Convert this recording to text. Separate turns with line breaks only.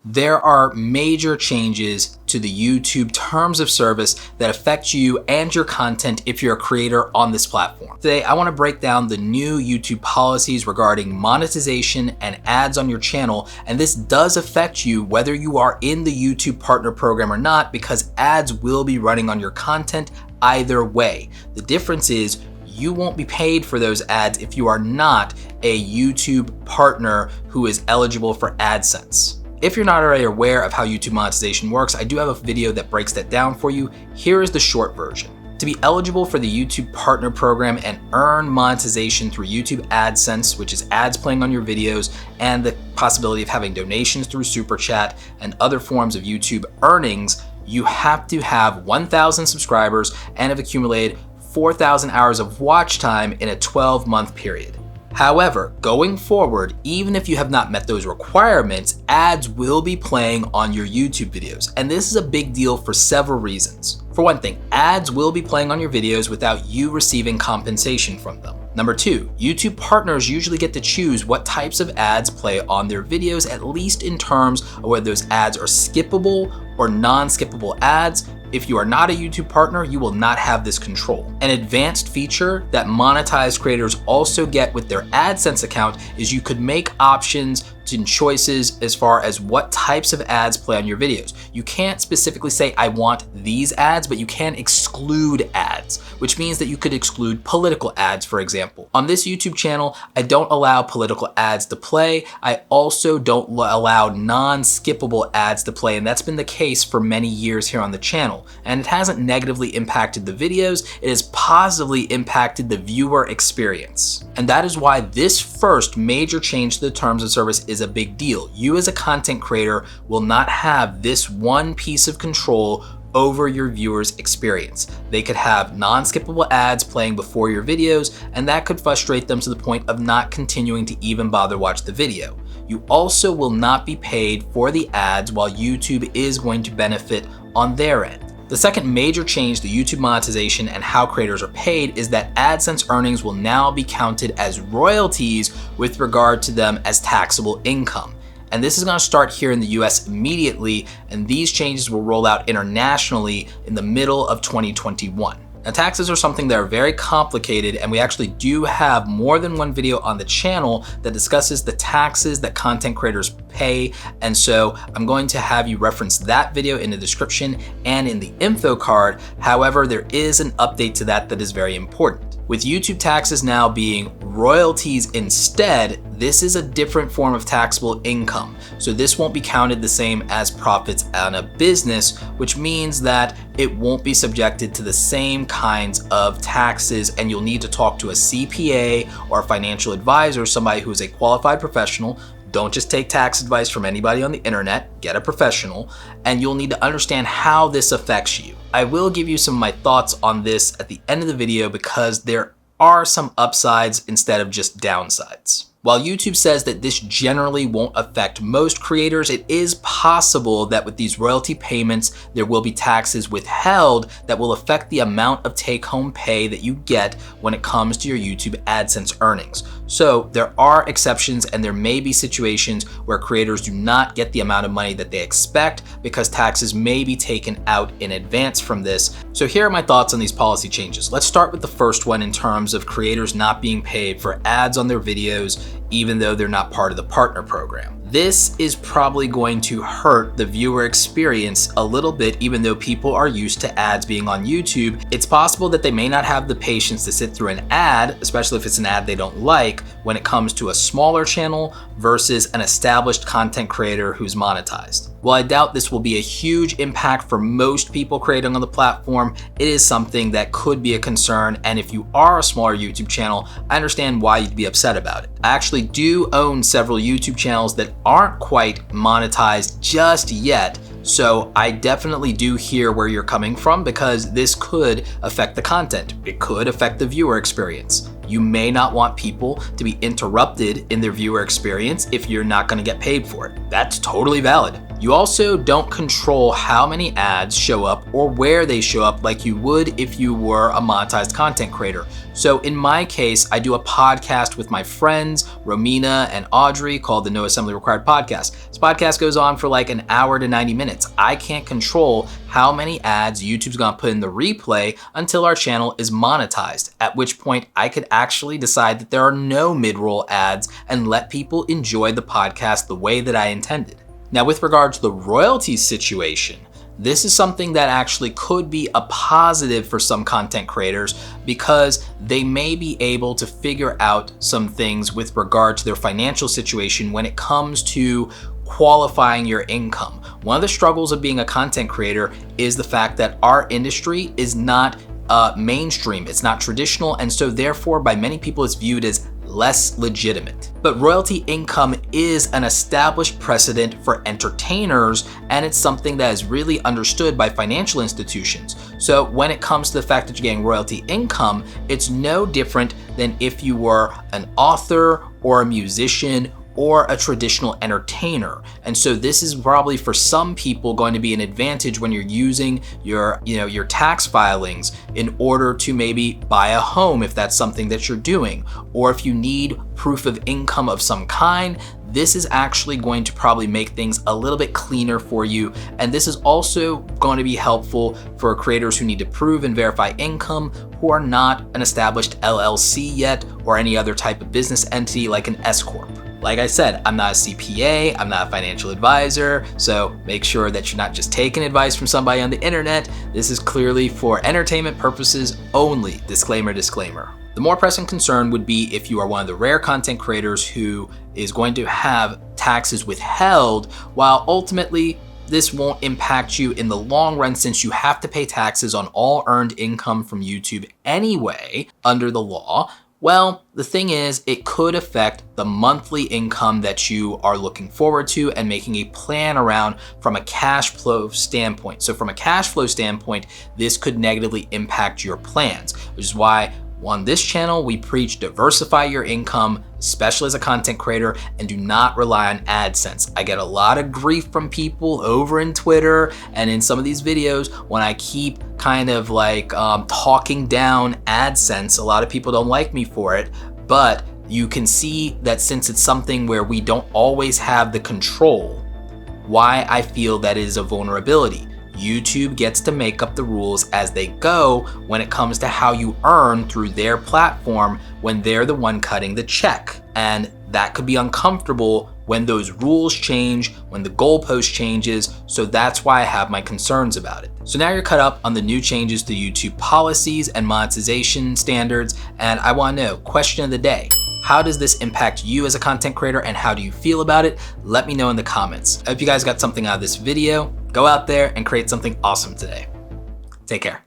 There are major changes to the YouTube terms of service that affect you and your content if you're a creator on this platform. Today, I want to break down the new YouTube policies regarding monetization and ads on your channel, and this does affect you whether you are in the YouTube Partner Program or not, because ads will be running on your content either way. The difference is you won't be paid for those ads if you are not a YouTube partner who is eligible for AdSense. If you're not already aware of how YouTube monetization works, I do have a video that breaks that down for you. Here is the short version. To be eligible for the YouTube Partner Program and earn monetization through YouTube AdSense, which is ads playing on your videos, and the possibility of having donations through Super Chat and other forms of YouTube earnings, you have to have 1,000 subscribers and have accumulated 4,000 hours of watch time in a 12-month period. However, going forward, even if you have not met those requirements, ads will be playing on your YouTube videos. And this is a big deal for several reasons. For one thing, ads will be playing on your videos without you receiving compensation from them. Number two, YouTube partners usually get to choose what types of ads play on their videos, at least in terms of whether those ads are skippable or non-skippable ads. If you are not a YouTube partner, you will not have this control. An advanced feature that monetized creators also get with their AdSense account is you could make options and choices as far as what types of ads play on your videos. You can't specifically say, I want these ads, but you can exclude ads, which means that you could exclude political ads, for example. On this YouTube channel, I don't allow political ads to play. I also don't allow non-skippable ads to play, and that's been the case for many years here on the channel. And it hasn't negatively impacted the videos, it has positively impacted the viewer experience. And that is why this first major change to the terms of service is a big deal. You as a content creator will not have this one piece of control over your viewers' experience. They could have non-skippable ads playing before your videos, and that could frustrate them to the point of not continuing to even bother watch the video. You also will not be paid for the ads, while YouTube is going to benefit on their end. The second major change to YouTube monetization and how creators are paid is that AdSense earnings will now be counted as royalties with regard to them as taxable income. And this is going to start here in the US immediately, and these changes will roll out internationally in the middle of 2021. Now, taxes are something that are very complicated, and we actually do have more than one video on the channel that discusses the taxes that content creators pay, and so I'm going to have you reference that video in the description and in the info card. However, there is an update to that is very important. With YouTube taxes now being royalties instead, this is a different form of taxable income. So this won't be counted the same as profits on a business, which means that it won't be subjected to the same kinds of taxes, and you'll need to talk to a CPA or a financial advisor, somebody who is a qualified professional. Don't just take tax advice from anybody on the internet, get a professional, and you'll need to understand how this affects you. I will give you some of my thoughts on this at the end of the video because there are some upsides instead of just downsides. While YouTube says that this generally won't affect most creators, it is possible that with these royalty payments, there will be taxes withheld that will affect the amount of take-home pay that you get when it comes to your YouTube AdSense earnings. So there are exceptions, and there may be situations where creators do not get the amount of money that they expect because taxes may be taken out in advance from this. So here are my thoughts on these policy changes. Let's start with the first one in terms of creators not being paid for ads on their videos, even though they're not part of the partner program. This is probably going to hurt the viewer experience a little bit, even though people are used to ads being on YouTube. It's possible that they may not have the patience to sit through an ad, especially if it's an ad they don't like, when it comes to a smaller channel versus an established content creator who's monetized. While I doubt this will be a huge impact for most people creating on the platform, it is something that could be a concern, and if you are a smaller YouTube channel, I understand why you'd be upset about it. I actually do own several YouTube channels that aren't quite monetized just yet, so I definitely do hear where you're coming from because this could affect the content. It could affect the viewer experience. You may not want people to be interrupted in their viewer experience if you're not going to get paid for it. That's totally valid. You also don't control how many ads show up or where they show up like you would if you were a monetized content creator. So in my case, I do a podcast with my friends, Romina and Audrey, called the No Assembly Required Podcast. This podcast goes on for like an hour to 90 minutes. I can't control how many ads YouTube's gonna put in the replay until our channel is monetized, at which point I could actually decide that there are no mid-roll ads and let people enjoy the podcast the way that I intended. Now, with regard to the royalties situation, this is something that actually could be a positive for some content creators because they may be able to figure out some things with regard to their financial situation when it comes to qualifying your income. One of the struggles of being a content creator is the fact that our industry is not mainstream, it's not traditional, and so therefore by many people it's viewed as less legitimate. But royalty income is an established precedent for entertainers, and it's something that is really understood by financial institutions. So when it comes to the fact that you're getting royalty income, it's no different than if you were an author or a musician or a traditional entertainer. And so this is probably for some people going to be an advantage when you're using your tax filings in order to maybe buy a home if that's something that you're doing, or if you need proof of income of some kind. This is actually going to probably make things a little bit cleaner for you. And this is also going to be helpful for creators who need to prove and verify income who are not an established LLC yet or any other type of business entity like an S-Corp. Like I said, I'm not a CPA, I'm not a financial advisor, so make sure that you're not just taking advice from somebody on the internet. This is clearly for entertainment purposes only. Disclaimer, disclaimer. The more pressing concern would be if you are one of the rare content creators who is going to have taxes withheld, while ultimately this won't impact you in the long run since you have to pay taxes on all earned income from YouTube anyway under the law. Well, the thing is, it could affect the monthly income that you are looking forward to and making a plan around from a cash flow standpoint. So from a cash flow standpoint, this could negatively impact your plans, which is why on this channel, we preach diversify your income, especially as a content creator, and do not rely on AdSense. I get a lot of grief from people over in Twitter and in some of these videos when I keep kind of like talking down AdSense. A lot of people don't like me for it, but you can see that since it's something where we don't always have the control, why I feel that is a vulnerability. YouTube gets to make up the rules as they go when it comes to how you earn through their platform when they're the one cutting the check. And that could be uncomfortable when those rules change, when the goalpost changes. So that's why I have my concerns about it. So now you're caught up on the new changes to YouTube policies and monetization standards. And I want to know, question of the day. How does this impact you as a content creator and how do you feel about it? Let me know in the comments. I hope you guys got something out of this video. Go out there and create something awesome today. Take care.